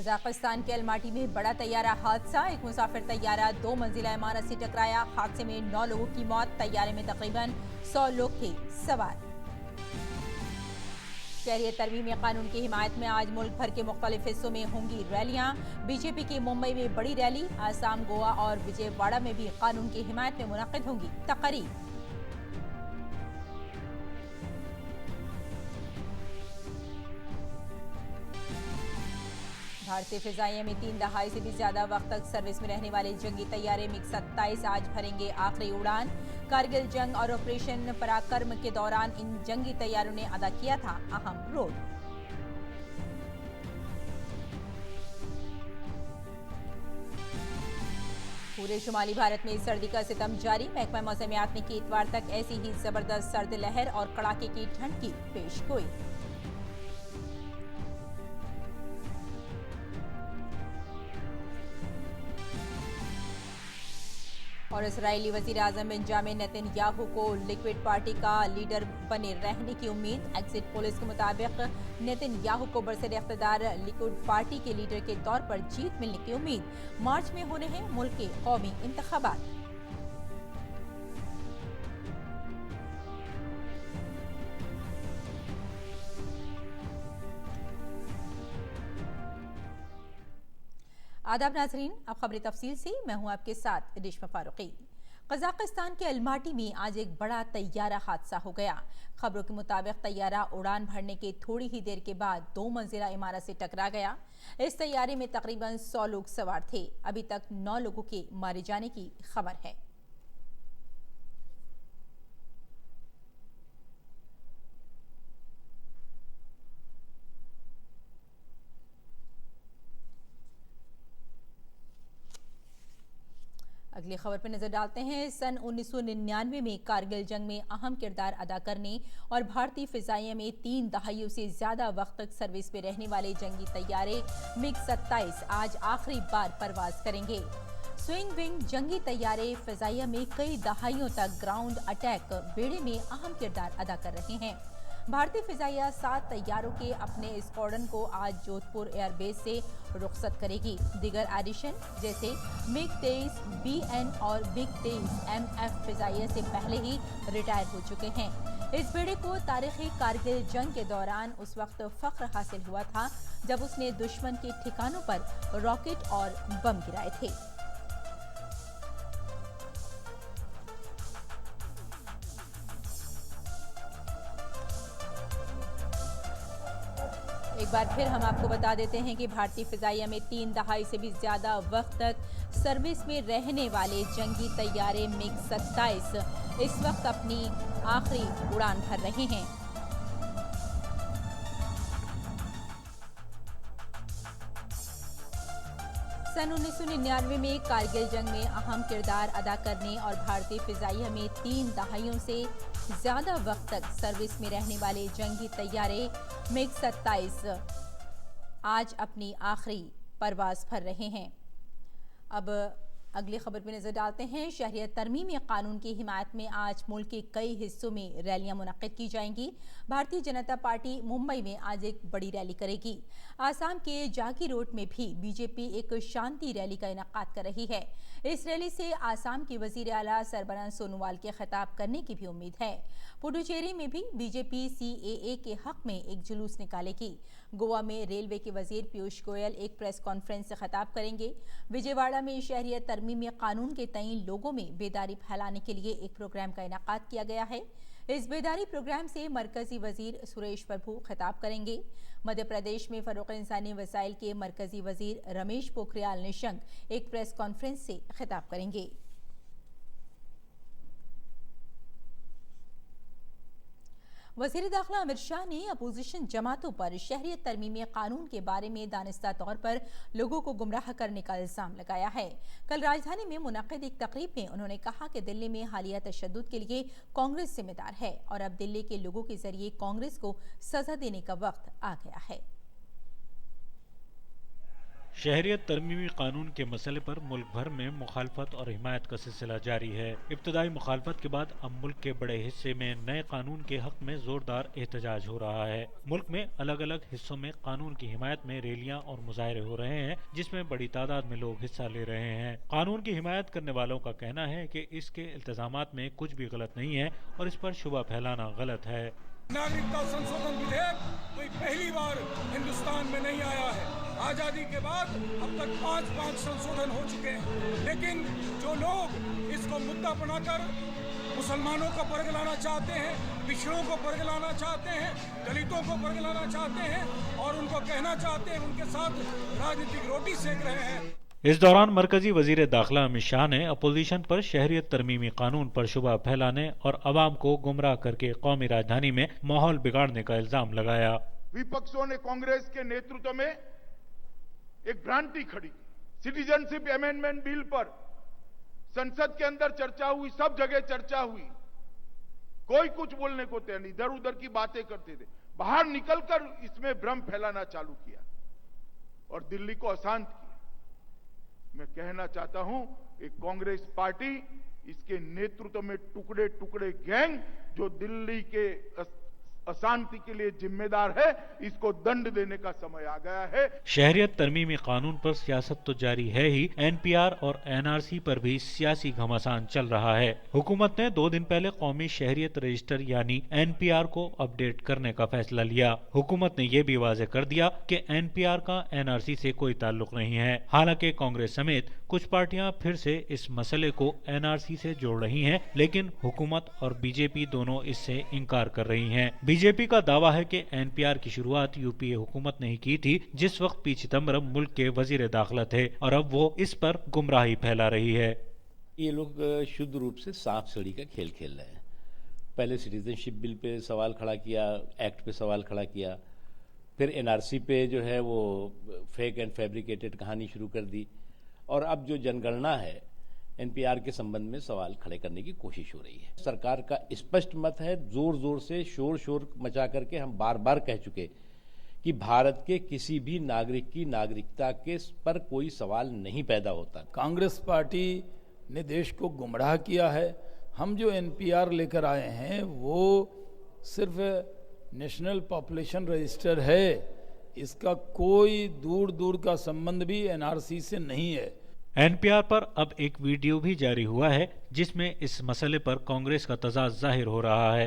Kazakhstan के Almaty में बड़ा तैयारा हादसा। एक मुसाफिर तैयारा 2 मंजिला इमारत से टकराया। हादसे में 9 लोगों की मौत। तैयारे में तकरीबन 100 लोग थे सवार। शहरियत तरमीमी कानून की हिमायत में आज मुल्क भर के मुख्तलिफ हिस्सों में होंगी रैलियां। बीजेपी की मुंबई में बड़ी रैली। आसाम, गोवा और विजयवाड़ा में भी कानून की हिमायत में मुनक्किद होंगी तकरीब। भारतीय फिजाइया में 3 दहाई से भी ज्यादा वक्त तक सर्विस में रहने वाले जंगी तैयारे मिग 27 आज भरेंगे आखिरी उड़ान। कारगिल जंग और ऑपरेशन पराक्रम के दौरान इन जंगी तैयारों ने अदा किया था अहम रोल। पूरे शुमाली भारत में सर्दी का सितम जारी। महकमा मौसमियात ने की इतवार तक ऐसी ही जबरदस्त सर्द लहर और कड़ाके की ठंड की पेशगोई। और इजरायली वजीर आजम बेंजामिन नेतन्याहू को लिक्विड पार्टी का लीडर बने रहने की उम्मीद। एग्जिट पोल्स के मुताबिक नेतन्याहू को बरसर इख्तिदार लिक्विड पार्टी के लीडर के तौर पर जीत मिलने की उम्मीद। मार्च में होने हैं मुल्क के कौमी इंतखाबात। आदाब नाजरीन, अब खबरें तफसील से। मैं हूं आपके साथ रेशमा फारूकी। कजाकिस्तान के अलमाटी में आज एक बड़ा तैयारा हादसा हो गया। खबरों के मुताबिक तैयारा उड़ान भरने के थोड़ी ही देर के बाद 2 मंजिला इमारत से टकरा गया। इस तैयारे में तकरीबन 100 लोग सवार थे। अभी तक 9 लोगों के मारे जाने की खबर है। अगली खबर पर नजर डालते हैं। सन 1999 में कारगिल जंग में अहम किरदार अदा करने और भारतीय फिजाइया में 3 दहाइयों से ज्यादा वक्त तक सर्विस में रहने वाले जंगी तैयारे मिग 27 आज आखिरी बार परवाज करेंगे। स्विंग विंग जंगी तैयारे फिजाइया में कई दहाइयों तक ग्राउंड अटैक बेड़े में अहम किरदार अदा कर रहे हैं। भारतीय फिजाइया 7 तैयारों के अपने स्क्वाड्रन को आज जोधपुर एयरबेस से रुखसत करेगी। दीगर एडिशन जैसे मिग 23 BN और मिग 23 MF फिजाइया से पहले ही रिटायर हो चुके हैं। इस बेड़े को तारीखी कारगिल जंग के दौरान उस वक्त फख्र हासिल हुआ था जब उसने दुश्मन के ठिकानों पर रॉकेट और बम गिराए थे। एक बार फिर हम आपको बता देते हैं कि भारतीय फिजाइया में 3 दहाई से भी ज्यादा वक्त तक सर्विस में रहने वाले जंगी तैयारे मिग 27 इस वक्त अपनी आखिरी उड़ान भर रहे हैं। सन 1999 में कारगिल जंग में अहम किरदार अदा करने और भारतीय फिजाइया में 3 दहाइयों से ज्यादा वक्त तक सर्विस में रहने वाले जंगी तैयारे मिग 27 आज अपनी आखिरी परवाज भर रहे हैं। अब अगली खबर पर नजर डालते हैं। शहरियत तरमीमी कानून की हिमायत में आज मुल्क के कई हिस्सों में रैलियां मुनक्किद की जाएंगी। भारतीय जनता पार्टी मुंबई में आज एक बड़ी रैली करेगी। आसाम के जागी रोड में भी बीजेपी एक शांति रैली का इनेकाद कर रही है। इस रैली से आसाम की वजीर आला सरबानंद सोनोवाल के खिताब करने की भी उम्मीद है। पुडुचेरी में भी बीजेपी CAA के हक में एक जुलूस निकालेगी। गोवा में रेलवे के वजीर पीयूष गोयल एक प्रेस कॉन्फ्रेंस से खिताब करेंगे। विजयवाड़ा में शहरियत तरमीमी कानून के तई लोगों में बेदारी फैलाने के लिए एक प्रोग्राम का इनेकाद किया गया है। इस बेदारी प्रोग्राम से मरकजी वजीर सुरेश प्रभु खिताब करेंगे। मध्य प्रदेश में फरोग इंसानी वसाइल के मरकजी वजीर रमेश पोखरियाल निशंक एक प्रेस कॉन्फ्रेंस से खिताब करेंगे। वज़ीर दाखिला अमित शाह ने अपोजिशन जमातों पर शहरियत तरमीमी कानून के बारे में दानिस्ता तौर पर लोगों को गुमराह करने का इल्जाम लगाया है। कल राजधानी में मुनक्किद एक तकरीब में उन्होंने कहा कि दिल्ली में हालिया तशद्दुद के लिए कांग्रेस जिम्मेदार है और अब दिल्ली के लोगों के जरिए कांग्रेस को सजा देने का वक्त आ गया है। शहरियत तरमीमी कानून के मसले पर मुल्क भर में मुखालफत और हिमायत का सिलसिला जारी है। इब्तदाई मुखालफत के बाद अब मुल्क के बड़े हिस्से में नए कानून के हक में जोरदार एहतजाज हो रहा है। मुल्क में अलग अलग हिस्सों में कानून की हिमायत में रैलियां और मुजाहरे हो रहे हैं, जिसमें बड़ी तादाद में लोग हिस्सा ले रहे हैं। कानून की हिमायत करने वालों का कहना है कि इसके इल्तजामात में कुछ भी गलत नहीं है और इस पर शुबह फैलाना गलत है। नागरिकता संशोधन विधेयक कोई पहली बार हिंदुस्तान में नहीं आया है। आजादी के बाद अब तक 5 संशोधन हो चुके हैं, लेकिन जो लोग इसको मुद्दा बनाकर मुसलमानों को परगलाना चाहते हैं, पिछड़ों को परगलाना चाहते हैं, दलितों को परगलाना चाहते हैं और उनको कहना चाहते हैं, उनके साथ राजनीतिक रोटी सेक रहे हैं। इस दौरान मरकजी वजीर दाखिला अमित शाह ने अपोजिशन पर शहरियत तरमीमी कानून पर शुबह फैलाने और अवाम को गुमराह करके कौमी राजधानी में माहौल बिगाड़ने का इल्जाम लगाया। विपक्षों ने कांग्रेस के नेतृत्व में एक भ्रांति खड़ी। सिटीजनशिप अमेंडमेंट बिल पर संसद के अंदर चर्चा हुई, सब जगह चर्चा हुई, कोई कुछ बोलने को तैयार नहीं, इधर उधर की बातें करते थे। बाहर निकलकर इसमें भ्रम फैलाना चालू किया और दिल्ली को अशांत किया। मैं कहना चाहता हूं कि कांग्रेस पार्टी, इसके नेतृत्व में टुकड़े टुकड़े गैंग जो दिल्ली के अशांति के लिए जिम्मेदार है, इसको दंड देने का समय आ गया है। शहरियत तरमीमी कानून पर सियासत तो जारी है ही, एनपीआर और एनआरसी पर भी सियासी घमासान चल रहा है। हुकूमत ने 2 दिन पहले कौमी शहरियत रजिस्टर यानी एनपीआर को अपडेट करने का फैसला लिया। हुकूमत ने यह भी वाज़ेह कर दिया कि एनपीआर का एनआरसी से कोई ताल्लुक नहीं है। हालांकि कांग्रेस समेत कुछ पार्टियां फिर से इस मसले को एनआरसी से जोड़ रही हैं, लेकिन हुकूमत और बीजेपी दोनों इससे इनकार कर रही हैं। बीजेपी का दावा है कि एनपीआर की शुरुआत यूपीए हुकूमत ने ही की थी, जिस वक्त पी चिदम्बरम मुल्क के वजीर दाखिला थे, और अब वो इस पर गुमराही फैला रही है। ये लोग शुद्ध रूप से सांप सीढ़ी का खेल खेल रहे हैं। पहले सिटीजनशिप बिल पे सवाल खड़ा किया, एक्ट पे सवाल खड़ा किया, फिर एनआरसी पे जो है वो फेक एंड फैब्रिकेटेड कहानी शुरू कर दी, और अब जो जनगणना है एनपीआर के संबंध में सवाल खड़े करने की कोशिश हो रही है। सरकार का स्पष्ट मत है, जोर जोर से शोर मचा करके हम बार बार कह चुके कि भारत के किसी भी नागरिक की नागरिकता के पर कोई सवाल नहीं पैदा होता। कांग्रेस पार्टी ने देश को गुमराह किया है। हम जो एनपीआर लेकर आए हैं वो सिर्फ नेशनल पॉपुलेशन रजिस्टर है, इसका कोई दूर दूर का संबंध भी एनआरसी से नहीं है। एनपीआर पर अब एक वीडियो भी जारी हुआ है, जिसमें इस मसले पर कांग्रेस का तजाद जाहिर हो रहा है।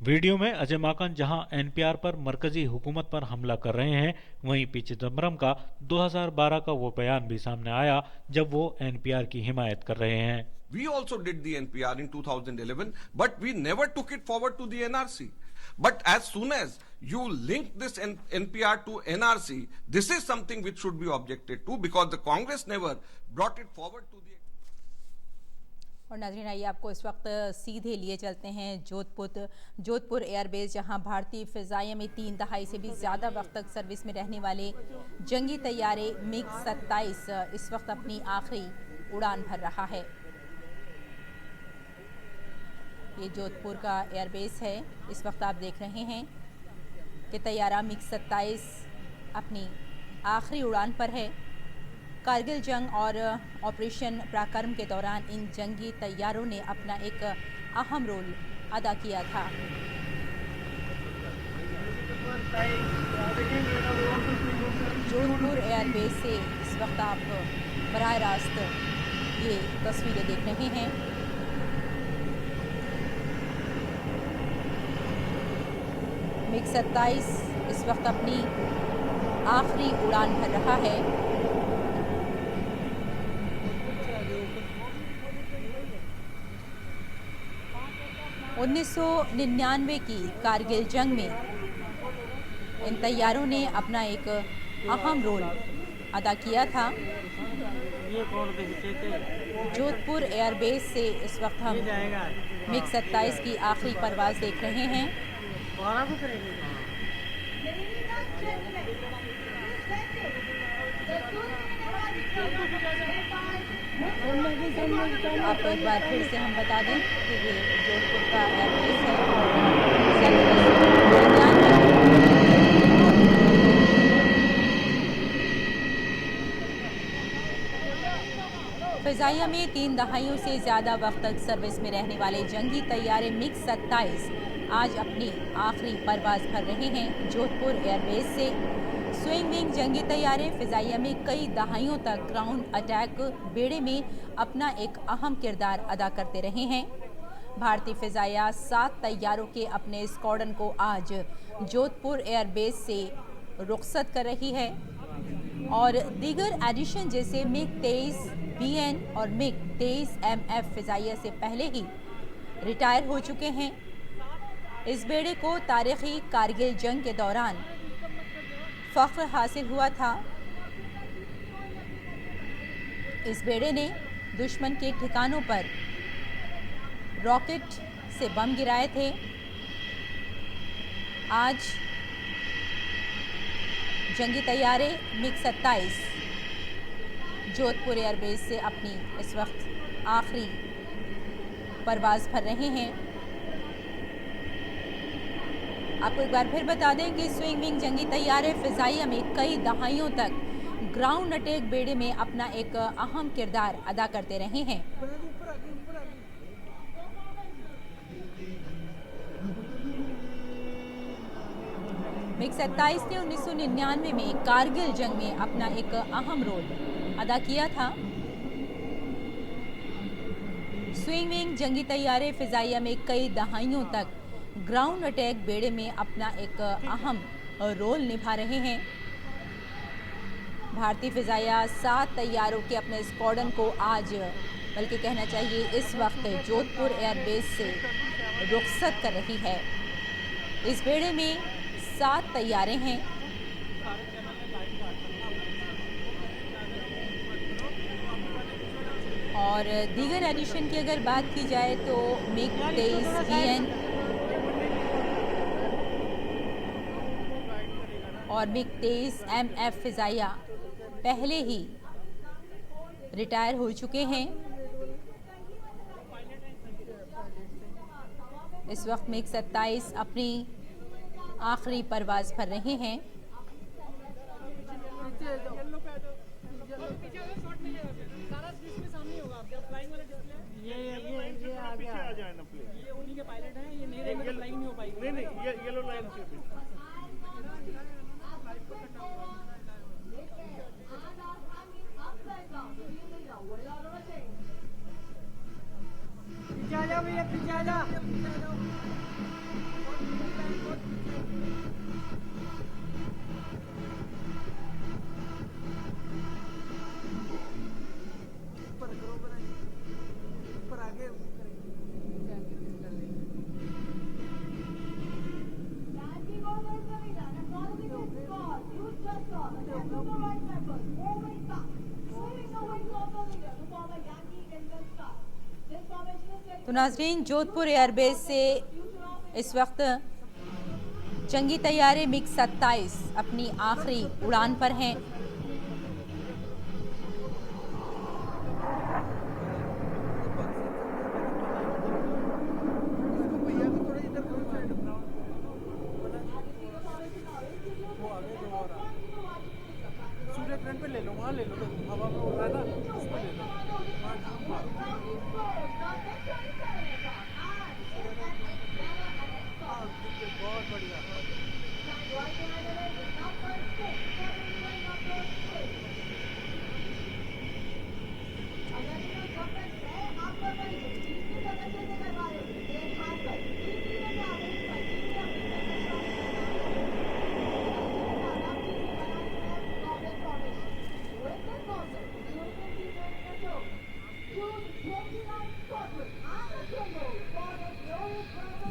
वीडियो में अजय माकन जहां एनपीआर पर मरकजी हुकूमत पर हमला कर रहे हैं, वहीं पी चिदम्बरम का 2012 का वो बयान भी सामने आया जब वो एनपीआर की हिमायत कर रहे हैं। We also did the NPR in 2011, but we never took it forward to the NRC. But as soon as you link this NPR to NRC, this is something which should be objected to, because the Congress never brought it forward to the. और नाज़रीन, आइए आपको इस वक्त सीधे लिए चलते हैं जोधपुर एयरबेस, जहां भारतीय फ़िज़ाइया में 3 दहाई से भी ज़्यादा वक्त तक सर्विस में रहने वाले जंगी तैयारे MiG-27 इस वक्त अपनी आखिरी उड़ान भर रहा है। ये जोधपुर का एयरबेस है। इस वक्त आप देख रहे हैं कि तैयारा MiG-27 अपनी आखिरी उड़ान पर है। कारगिल जंग और ऑपरेशन पराक्रम के दौरान इन जंगी तैयारों ने अपना एक अहम रोल अदा किया था। जोधपुर एयरबेस से इस वक्त आप बराह रास्त ये तस्वीरें देख रहे हैं। MiG-27 इस वक्त अपनी आखिरी उड़ान भर रहा है। (1999) की कारगिल जंग में इन तैयारों ने अपना एक अहम रोल अदा किया था। जोधपुर एयरबेस से इस वक्त हम MiG-27 की आखिरी परवाज़ देख रहे हैं। आपको एक बार फिर से हम बता दें कि ये जोधपुर का एयरबेस है और फिजाइया में 3 दहाइयों से ज़्यादा वक्त तक सर्विस में रहने वाले जंगी तैयारे मिग 27 आज अपनी आखिरी परवाज भर रहे हैं। जोधपुर एयरबेस से स्विंग विंग जंगी तैयारे फिजाइया में कई दहाइयों तक ग्राउंड अटैक बेड़े में अपना एक अहम किरदार अदा करते रहे हैं। भारतीय फिजाइया 7 तैयारों के अपने स्क्वाड्रन को आज जोधपुर एयरबेस से रुखसत कर रही है और दीगर एडिशन जैसे मिग 23 BN और मिग 23 MF फिजाइया से पहले ही रिटायर हो चुके हैं। इस बेड़े को तारीखी कारगिल जंग के दौरान फख्र हासिल हुआ था। इस बेड़े ने दुश्मन के ठिकानों पर रॉकेट से बम गिराए थे। आज जंगी तैयारे मिग 27 जोधपुर एयरबेस से अपनी इस वक्त आखिरी परवाज भर रहे हैं। आपको एक बार फिर बता दें कि स्विंग विंग जंगी तैयारे फिजाइया में कई दहाइयों तक ग्राउंड अटैक बेड़े में अपना एक अहम किरदार अदा करते रहे हैं। मिग 27 ने 1999 में कारगिल जंग में अपना एक अहम रोल अदा किया था। स्विंग विंग जंगी तैयारे फिजाइया में कई दहाइयों तक ग्राउंड अटैक बेड़े में अपना एक अहम रोल निभा रहे हैं। भारतीय फिजाइया 7 तैयारों के अपने स्क्वाड्रन को आज, बल्कि कहना चाहिए इस वक्त, जोधपुर एयरबेस से रुखसत कर रही है। इस बेड़े में 7 तैयारे हैं। और दीगर एडिशन की अगर बात की जाए तो मिग 23 BN और मिग 23 MF फिजाइया पहले ही रिटायर हो चुके हैं। इस वक्त मिग 27 अपनी आखिरी परवाज भर रहे हैं। तो नाजरीन, जोधपुर एयरबेस से इस वक्त जंगी तैयारे मिग 27 अपनी आखिरी उड़ान पर हैं।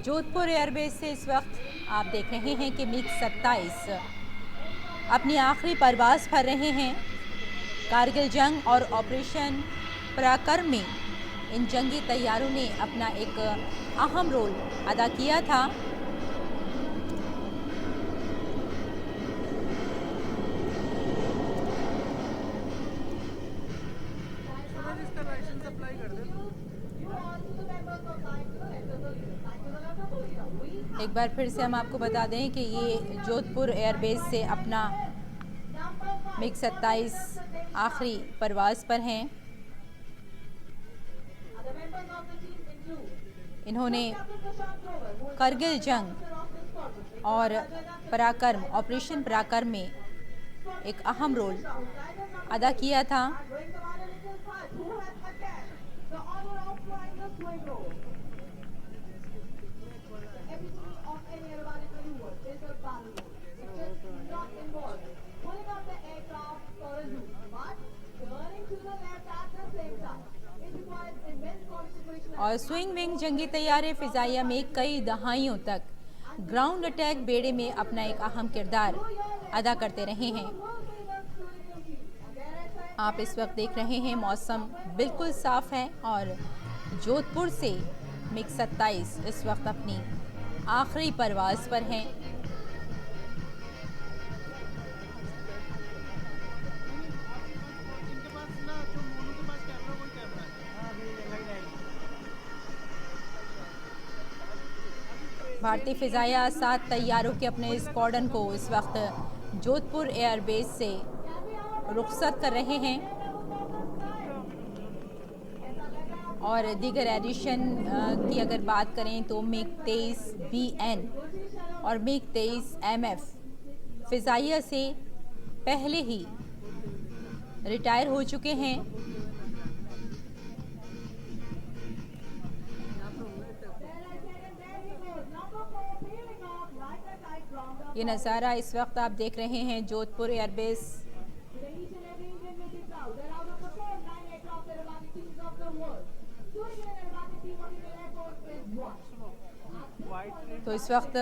जोधपुर एयरबेस से इस वक्त आप देख रहे हैं कि मिग 27 अपनी आखिरी परवाज भर रहे हैं। कारगिल जंग और ऑपरेशन पराक्रम में इन जंगी तैयारों ने अपना एक अहम रोल अदा किया था। एक बार फिर से हम आपको बता दें कि ये जोधपुर एयरबेस से अपना मिग 27 आखिरी परवाज़ पर हैं। इन्होंने करगिल जंग और पराक्रम, ऑपरेशन पराक्रम में एक अहम रोल अदा किया था। और स्विंग विंग जंगी तैयारे फिजाइया में कई दहाइयों तक ग्राउंड अटैक बेड़े में अपना एक अहम किरदार अदा करते रहे हैं। आप इस वक्त देख रहे हैं मौसम बिल्कुल साफ है और जोधपुर से मिग 27 इस वक्त अपनी आखिरी परवाज पर हैं। भारतीय फिजाइया 7 तैयारों के अपने स्क्वाड्रन को इस वक्त जोधपुर एयरबेस से रुखसत कर रहे हैं और दीगर एडिशन की अगर बात करें तो मिग 23 BN और मिग 23 MF फिजाइया से पहले ही रिटायर हो चुके हैं। ये नज़ारा इस वक्त आप देख रहे हैं जोधपुर एयरबेस तो इस वक्त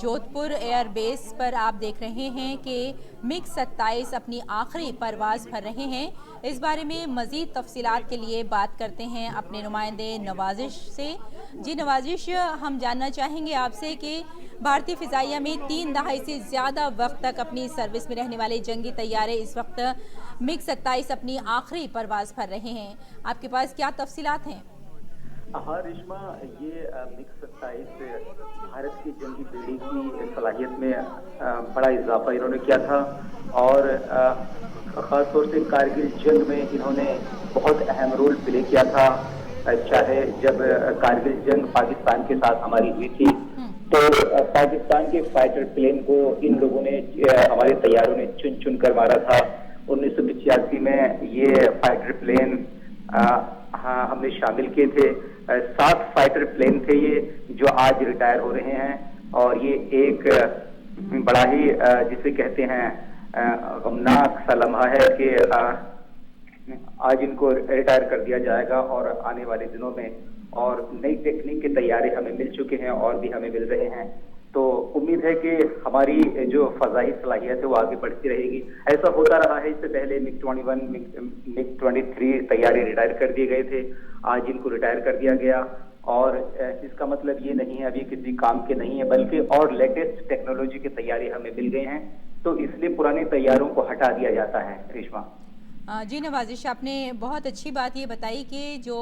जोधपुर एयरबेस पर आप देख रहे हैं कि मिग 27 अपनी आखिरी परवाज़ भर रहे हैं। इस बारे में मज़ीद तफसीलात के लिए बात करते हैं अपने नुमाइंदे नवाजिश से। जी नवाजिश, हम जानना चाहेंगे आपसे कि भारतीय फ़िज़ाइया में 3 दहाई से ज़्यादा वक्त तक अपनी सर्विस में रहने वाले जंगी तैयारे इस वक्त मिग 27 अपनी आखिरी परवाज़ भर रहे हैं। आपके पास क्या तफसीलात हैं? हाँ रिश्मा, ये मिग 27 भारत की जंगी बेड़ी की सलाहियत में बड़ा इजाफा इन्होंने किया था और ख़ास तौर से कारगिल जंग में इन्होंने बहुत अहम रोल प्ले किया था। चाहे जब कारगिल जंग पाकिस्तान के साथ हमारी हुई थी तो पाकिस्तान के फाइटर प्लेन को इन लोगों ने, हमारे तैयारों ने चुन चुन कर मारा था। 1985 में ये फाइटर प्लेन हाँ हमने शामिल किए थे। 7 फाइटर प्लेन थे ये जो आज रिटायर हो रहे हैं और ये एक बड़ा ही जिसे कहते हैं गमनाक सा लम्हा है कि आज इनको रिटायर कर दिया जाएगा और आने वाले दिनों में और नई टेक्निक के तैयारे हमें मिल चुके हैं और भी हमें मिल रहे हैं। तो उम्मीद है कि हमारी जो फजाई सलाहियत है वो आगे बढ़ती रहेगी। ऐसा होता रहा है, इससे पहले मिग 21, मिग 23 तैयारे रिटायर कर दिए गए थे, आज इनको रिटायर कर दिया गया और इसका मतलब ये नहीं है अभी किसी काम के नहीं है, बल्कि और लेटेस्ट टेक्नोलॉजी के तैयारे हमें मिल गए हैं, तो इसलिए पुराने तैयारों को हटा दिया जाता है। रेशमा जी नवाजिश, आपने बहुत अच्छी बात ये बताई कि जो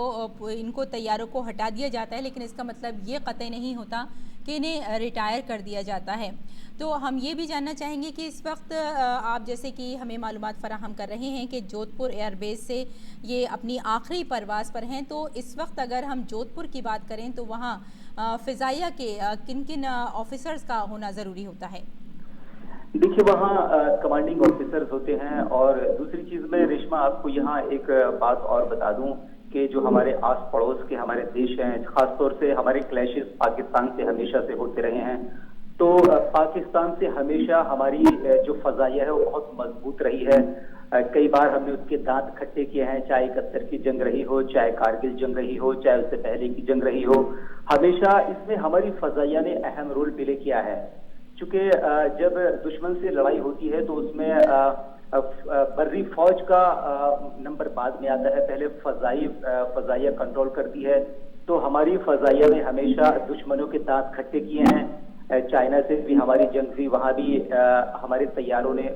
इनको तैयारों को हटा दिया जाता है, लेकिन इसका मतलब ये कतई नहीं होता कि इन्हें रिटायर कर दिया जाता है। तो हम ये भी जानना चाहेंगे कि इस वक्त आप जैसे कि हमें मालूमात फराहम कर रहे हैं कि जोधपुर एयरबेस से ये अपनी आखिरी परवाज़ पर हैं, तो इस वक्त अगर हम जोधपुर की बात करें तो वहाँ फ़िज़ाइया के किन किन ऑफिसर्स का होना ज़रूरी होता है? देखिए, वहाँ कमांडिंग ऑफिसर्स होते हैं और दूसरी चीज़ में रेशमा आपको यहाँ एक बात और बता दूं कि जो हमारे आस पड़ोस के हमारे देश हैं, खासतौर से हमारे क्लैशेस पाकिस्तान से हमेशा से होते रहे हैं, तो पाकिस्तान से हमेशा हमारी जो फ़ज़ाइया है वो बहुत मजबूत रही है। कई बार हमने उसके दांत खट्टे किए हैं, चाहे 71 की जंग रही हो, चाहे कारगिल जंग रही हो, चाहे उससे पहले की जंग रही हो, हमेशा इसमें हमारी फ़ज़ाइया ने अहम रोल प्ले किया है। चूंकि जब दुश्मन से लड़ाई होती है तो उसमें बर्री फौज का नंबर बाद में आता है, पहले फ़ज़ाइया कंट्रोल करती है। तो हमारी फ़ज़ाइया ने हमेशा दुश्मनों के दांत खट्टे किए हैं। चाइना से भी हमारी जंग थी, वहाँ भी हमारे तैयारों ने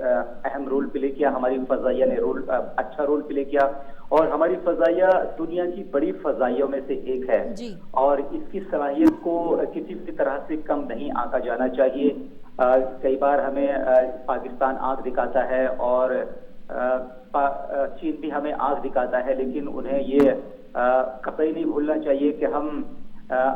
अहम रोल प्ले किया, हमारी फ़ज़ाइया ने अच्छा रोल प्ले किया और हमारी फ़ज़ाइया दुनिया की बड़ी फ़ज़ाइयों में से एक है जी। और इसकी सलाहियत को किसी भी तरह से कम नहीं आंका जाना चाहिए। कई बार हमें पाकिस्तान आंख दिखाता है और चीन भी हमें आंख दिखाता है, लेकिन उन्हें ये कतई नहीं भूलना चाहिए कि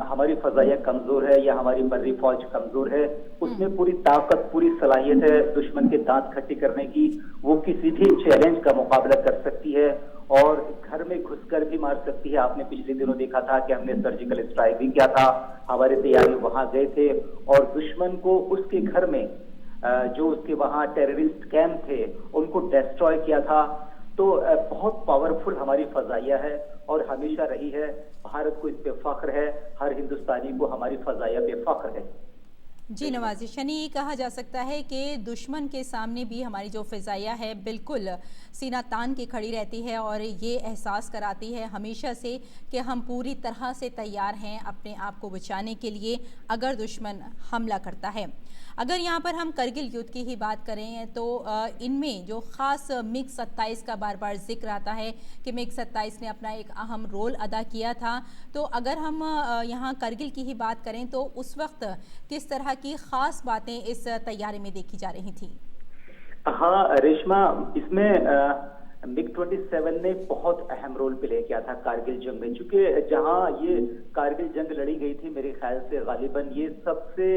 हमारी फजाइया कमजोर है या हमारी बर्री फौज कमजोर है। उसमें पूरी ताकत, पूरी सलाहियत है दुश्मन के दांत खट्टी करने की। वो किसी भी चैलेंज का मुकाबला कर सकती है और घर में घुसकर भी मार सकती है। आपने पिछले दिनों देखा था कि हमने सर्जिकल स्ट्राइक भी किया था, हमारे तैयारी वहां गए थे और दुश्मन को उसके घर में जो उसके वहां टेररिस्ट कैंप थे उनको डिस्ट्रॉय किया था। तो बहुत पावरफुल हमारी फजाइया है और हमेशा रही है। भारत को इस पे फख्र है, हर हिंदुस्तानी को हमारी फजाइया पे फख्र है। जी नवाजिश, यानी ये कहा जा सकता है कि दुश्मन के सामने भी हमारी जो फ़िज़ाइया है बिल्कुल सीना तान के खड़ी रहती है और ये एहसास कराती है हमेशा से कि हम पूरी तरह से तैयार हैं अपने आप को बचाने के लिए अगर दुश्मन हमला करता है। अगर यहाँ पर हम करगिल युद्ध की ही बात करें तो इनमें जो ख़ास मिग 27 का बार बार जिक्र आता है कि मिग 27 ने अपना एक अहम रोल अदा किया था। तो अगर हम यहाँ करगिल की ही बात करें तो उस वक्त किस तरह की ख़ास बातें इस तैयारी में देखी जा रही थी? हाँ रेशमा, इसमें मिग 27 ने बहुत अहम रोल प्ले किया था कारगिल जंग में। चूंकि जहां ये कारगिल जंग लड़ी गई थी मेरे ख्याल से गालिबन ये सबसे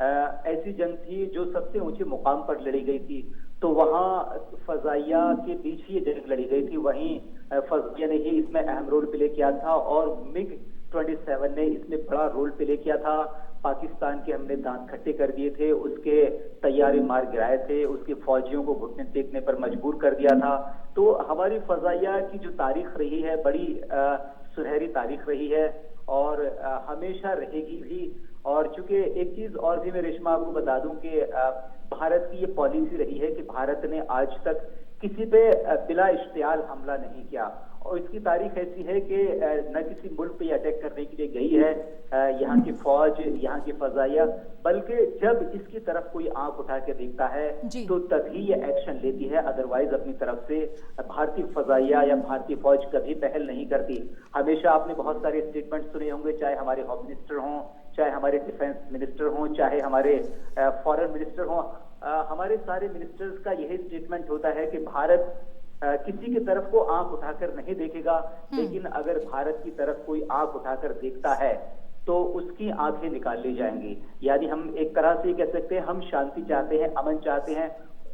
ऐसी जंग थी जो सबसे ऊंचे मुकाम पर लड़ी गई थी। तो वहां फजाइया के बीच ही ये जंग लड़ी गई थी, वहीं फजाइया ने ही इसमें अहम रोल प्ले किया था और मिग 27 ने इसमें बड़ा रोल प्ले किया था। पाकिस्तान के हमने दांत खट्टे कर दिए थे, उसके तैयारी मार गिराए थे, उसके फौजियों को घुटने टेकने पर मजबूर कर दिया था। तो हमारी फजाइया की जो तारीख रही है बड़ी सुनहरी तारीख रही है और हमेशा रहेगी भी। और चूंकि एक चीज और भी मैं रेशमा आपको बता दूं कि भारत की ये पॉलिसी रही है कि भारत ने आज तक किसी पे बिला इश्तियाल हमला नहीं किया और इसकी तारीख ऐसी है कि न किसी मुल्क पे अटैक करने के लिए गई है यहाँ की फौज, यहाँ की फजाइया, बल्कि जब इसकी तरफ कोई आंख उठा के देखता है तो तभी ये एक्शन लेती है। अदरवाइज अपनी तरफ से भारतीय फजाइया या भारतीय फौज कभी पहल नहीं करती। हमेशा आपने बहुत सारे स्टेटमेंट सुने होंगे, चाहे हमारे होम मिनिस्टर हों, चाहे हमारे डिफेंस मिनिस्टर हों, चाहे हमारे फॉरेन मिनिस्टर हों, हमारे सारे मिनिस्टर्स का यही स्टेटमेंट होता है कि भारत किसी की तरफ को आंख उठाकर नहीं देखेगा, लेकिन अगर भारत की तरफ कोई आंख उठाकर देखता है तो उसकी आंखें निकाल ली जाएंगी। यानी हम एक तरह से कह सकते हैं हम शांति चाहते हैं, अमन चाहते हैं,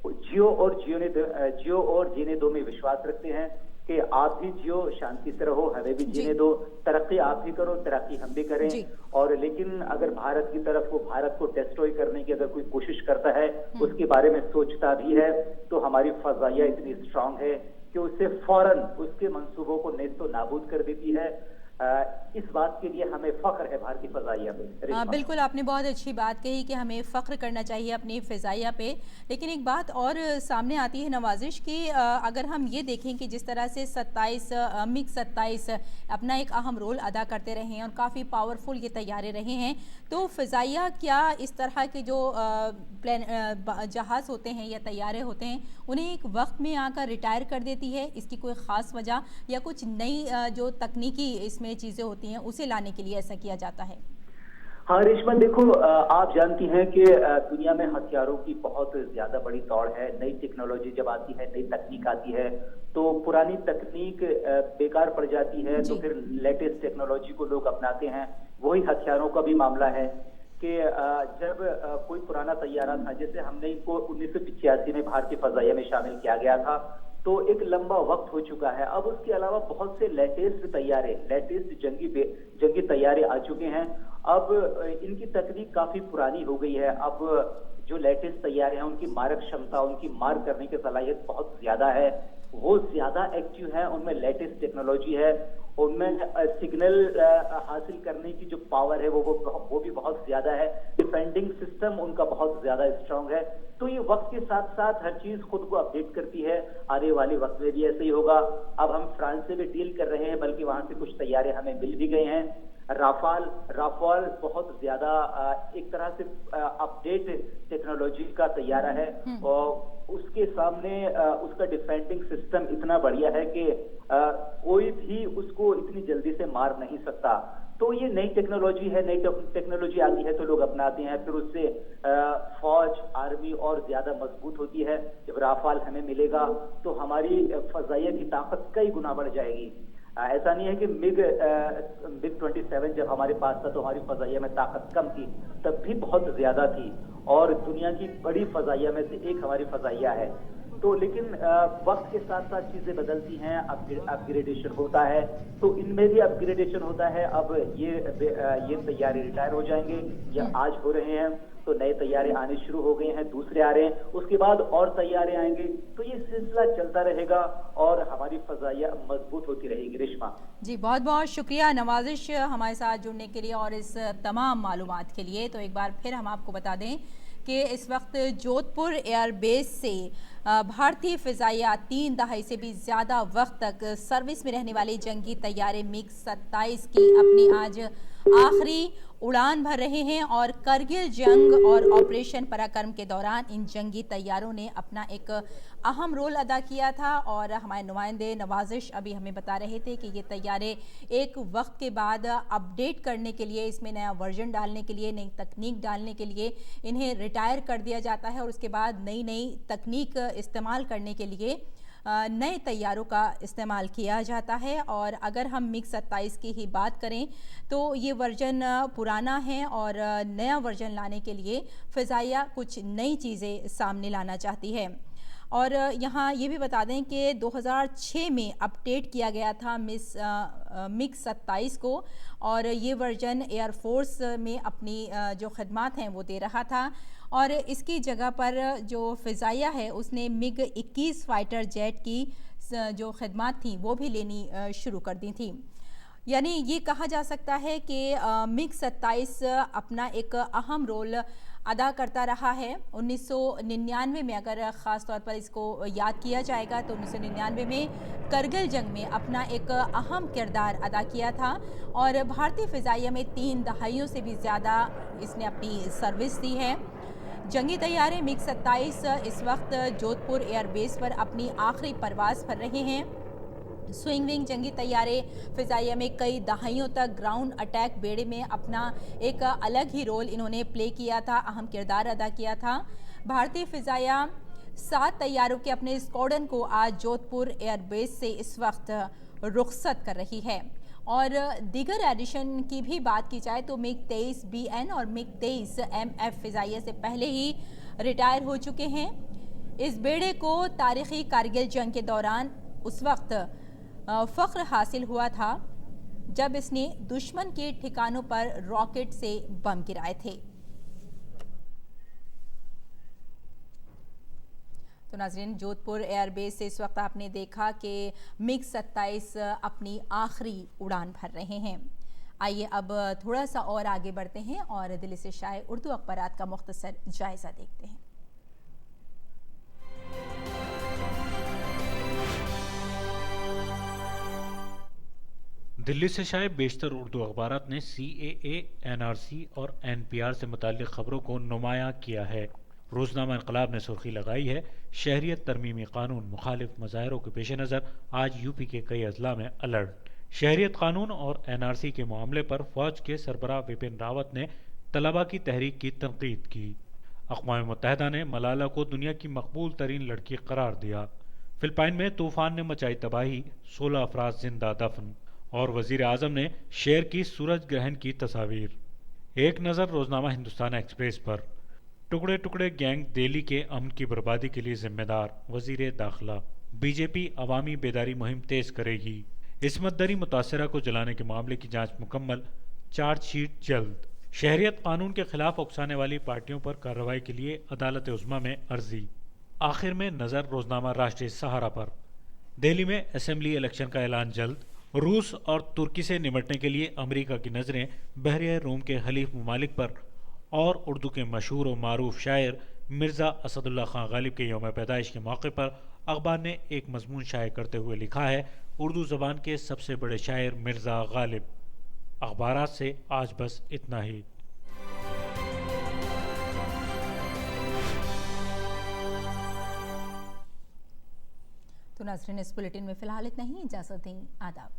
जियो और जीने दो में विश्वास रखते हैं कि आप भी जियो, शांति से रहो, हमें भी जीने दो, तरक्की आप भी करो, तरक्की हम भी करें। और लेकिन अगर भारत की तरफ को, भारत को डिस्ट्रॉय करने की अगर कोई कोशिश करता है, उसके बारे में सोचता भी है, तो हमारी फजाइया इतनी स्ट्रांग है कि उससे फौरन उसके मंसूबों को नेस्तो नाबूद कर देती है। इस बात के लिए हमें फख्र है भारतीय फजाइया पे। बिल्कुल, आपने बहुत अच्छी बात कही कि हमें फ़ख्र करना चाहिए अपनी फ़िज़ाइया पे। लेकिन एक बात और सामने आती है नवाजिश कि अगर हम ये देखें कि जिस तरह से मिग 27 अपना एक अहम रोल अदा करते रहे हैं और काफ़ी पावरफुल ये तैयारे रहे हैं, तो फ़िज़ाइया क्या इस तरह के जो जहाज़ होते हैं या तैयारे होते हैं उन्हें एक वक्त में आकर रिटायर कर देती है? इसकी कोई ख़ास वजह या कुछ नई जो तकनीकी इसमें चीजें होती हैं उसे लाने के लिए ऐसा किया जाता है? हाँ रेशमा, देखो आप जानती हैं कि दुनिया में हथियारों की बहुत ज्यादा बड़ी दौड़ है। नई टेक्नोलॉजी जब आती है, नई तकनीक आती है तो पुरानी तकनीक बेकार पड़ जाती है, तो फिर लेटेस्ट टेक्नोलॉजी को लोग अपनाते हैं। वही हथियारों का भी मामला है कि जब कोई पुराना तैयारा था, जैसे हमने इनको 1985 में भारतीय फजाइया में शामिल किया गया था, तो एक लंबा वक्त हो चुका है। अब उसके अलावा बहुत से लेटेस्ट जंगी तैयारे आ चुके हैं। अब इनकी तकनीक काफी पुरानी हो गई है। अब जो लेटेस्ट तैयारे हैं उनकी मारक क्षमता, उनकी मार करने की सलाहियत बहुत ज्यादा है, वो ज्यादा एक्टिव है, उनमें लेटेस्ट टेक्नोलॉजी है, उनमें सिग्नल हासिल करने की जो पावर है वो भी बहुत ज्यादा है, डिफेंडिंग सिस्टम उनका बहुत ज्यादा स्ट्रांग है। तो ये वक्त के साथ साथ हर चीज खुद को अपडेट करती है। आने वाले वक्त में भी ऐसे ही होगा। अब हम फ्रांस से भी डील कर रहे हैं, बल्कि वहां से कुछ तैयारे हमें मिल भी गए हैं। राफाल बहुत ज्यादा एक तरह से अपडेट टेक्नोलॉजी का तैयारा है और उसके सामने उसका डिफेंडिंग सिस्टम इतना बढ़िया है कि कोई भी उसको इतनी जल्दी से मार नहीं सकता। तो ये नई टेक्नोलॉजी है, नई टेक्नोलॉजी आती है तो लोग अपनाते हैं, फिर उससे फौज, आर्मी और ज्यादा मजबूत होती है। जब राफाल हमें मिलेगा तो हमारी फजाइया की ताकत कई गुना बढ़ जाएगी। ऐसा नहीं है कि मिग 27 जब हमारे पास था तो हमारी फजाइया में ताकत कम थी, तब भी बहुत ज्यादा थी और दुनिया की बड़ी फजाइया में से एक हमारी फजाइया है। तो लेकिन वक्त के साथ साथ चीजें बदलती हैं, अपग्रेडेशन होता है, तो इनमें भी अपग्रेडेशन होता है। अब ये तैयारे रिटायर हो जाएंगे या आज हो रहे हैं, तो नए तैयारे आने शुरू हो गए हैं, दूसरे आ रहे हैं, उसके बाद और तैयारे आएंगे, तो ये सिलसिला चलता रहेगा और हमारी फजाइया मजबूत होती रहेगी। रेशमा जी, बहुत बहुत शुक्रिया नवाजिश हमारे साथ जुड़ने के लिए और इस तमाम मालूमात के लिए। तो एक बार फिर हम आपको बता दें कि इस वक्त जोधपुर एयरबेस से भारतीय फ़िज़ाइया 3 दहाई से भी ज़्यादा वक्त तक सर्विस में रहने वाले जंगी तैयारे मिग 27 की अपनी आज आखिरी उड़ान भर रहे हैं और करगिल जंग और ऑपरेशन पराक्रम के दौरान इन जंगी तैयारों ने अपना एक अहम रोल अदा किया था। और हमारे नुमाइंदे नवाजिश अभी हमें बता रहे थे कि ये तैयारे एक वक्त के बाद अपडेट करने के लिए, इसमें नया वर्जन डालने के लिए, नई तकनीक डालने के लिए इन्हें रिटायर कर दिया जाता है और उसके बाद नई नई तकनीक इस्तेमाल करने के लिए नए तैयारों का इस्तेमाल किया जाता है। और अगर हम मिग 27 की ही बात करें तो ये वर्जन पुराना है और नया वर्जन लाने के लिए फ़िज़ाइया कुछ नई चीज़ें सामने लाना चाहती है। और यहाँ ये भी बता दें कि 2006 में अपडेट किया गया था मिग 27 को और ये वर्जन एयरफोर्स में अपनी जो खदमात हैं वो दे रहा था और इसकी जगह पर जो फ़िज़ाइया है उसने मिग 21 फाइटर जेट की जो खदमात थी वो भी लेनी शुरू कर दी थी। यानी ये कहा जा सकता है कि मिग 27 अपना एक अहम रोल अदा करता रहा है। 1999 में अगर ख़ास तौर पर इसको याद किया जाएगा तो 1999 में करगिल जंग में अपना एक अहम किरदार अदा किया था और भारतीय फ़िज़ाइया में 3 दहाइयों से भी ज़्यादा इसने अपनी सर्विस दी है। जंगी तैयारे मिग 27 इस वक्त जोधपुर एयरबेस पर अपनी आखिरी परवाज़ कर रहे हैं। स्विंग विंग जंगी तैयारे फ़िज़ाइया में कई दहाइयों तक ग्राउंड अटैक बेड़े में अपना एक अलग ही रोल इन्होंने प्ले किया था, अहम किरदार अदा किया था। भारतीय फ़िज़ाइया 7 तैयारों के अपने स्क्वाड्रन को आज जोधपुर एयरबेस से इस वक्त रुखसत कर रही है। और दीगर एडिशन की भी बात की जाए तो मिग 23 BN और मिग 23 MF फ़िज़ाइया से पहले ही रिटायर हो चुके हैं। इस बेड़े को तारीख़ी कारगिल जंग के दौरान उस वक्त फ़ख्र हासिल हुआ था जब इसने दुश्मन के ठिकानों पर रॉकेट से बम गिराए थे। तो नाज़रीन, जोधपुर एयरबेस से इस वक्त आपने देखा कि मिग 27 अपनी आखिरी उड़ान भर रहे हैं। आइए अब थोड़ा सा और आगे बढ़ते हैं और दिल्ली से शाये उर्दू अखबारात का मुख्तसर जायज़ा देखते हैं। दिल्ली से शाये बेशतर उर्दू अखबारात ने CAA, NRC और NPR से मुताल्लिक़ खबरों को नुमायां किया है। रोज़नामा इनकलाब ने सुर्खी लगाई है, शहरियत तरमीमी कानून मुखालिफ मज़ाहिरों के पेश नज़र आज यूपी के कई अजला में अलर्ट। शहरियत कानून और NRC के मामले पर फ़ौज के सरबराह विपिन रावत ने तलबा की तहरीक की तनकीद की। अक़वाम मुत्तहिदा ने मलाला को दुनिया की मकबूल तरीन लड़की करार दिया। फ़िलिपाइन में तूफ़ान ने मचाई तबाही, 16 अफराद जिंदा दफन। और वज़ीर आज़म ने शेर की सूरज ग्रहण की तस्वीर। एक नज़र रोज़नामा हिंदुस्तान एक्सप्रेस पर, टुकड़े टुकड़े गैंग दिल्ली के अमन की बर्बादी के लिए जिम्मेदार, वज़ीर दाखिला। बीजेपी अवामी बेदारी मुहिम तेज करेगी। इस्मत दरी मुतासरा को जलाने के मामले की जांच मुकम्मल, चार्जशीट जल्द। शहरियत कानून के खिलाफ उकसाने वाली पार्टियों पर कार्रवाई के लिए अदालत उज़्मा में अर्जी। आखिर में नज़र रोज़नामा राष्ट्रीय सहारा पर, दिल्ली में असेंबली इलेक्शन का ऐलान जल्द। रूस और तुर्की से निपटने के लिए अमेरिका की नज़रें बहरिया रूम के हलीफ ममालिक पर। और उर्दू के मशहूर और मारूफ शायर मिर्ज़ा असदुल्ला खान गालिब के यौम पैदाइश के मौके पर अखबार ने एक मजमून शाये करते हुए लिखा है, उर्दू ज़बान के सबसे बड़े शायर मिर्ज़ा गालिब। अखबारात से आज बस इतना ही। तो नाज़रीन, इस बुलेटिन में फ़िलहाल इतना ही। इजाज़त दें, आदाब।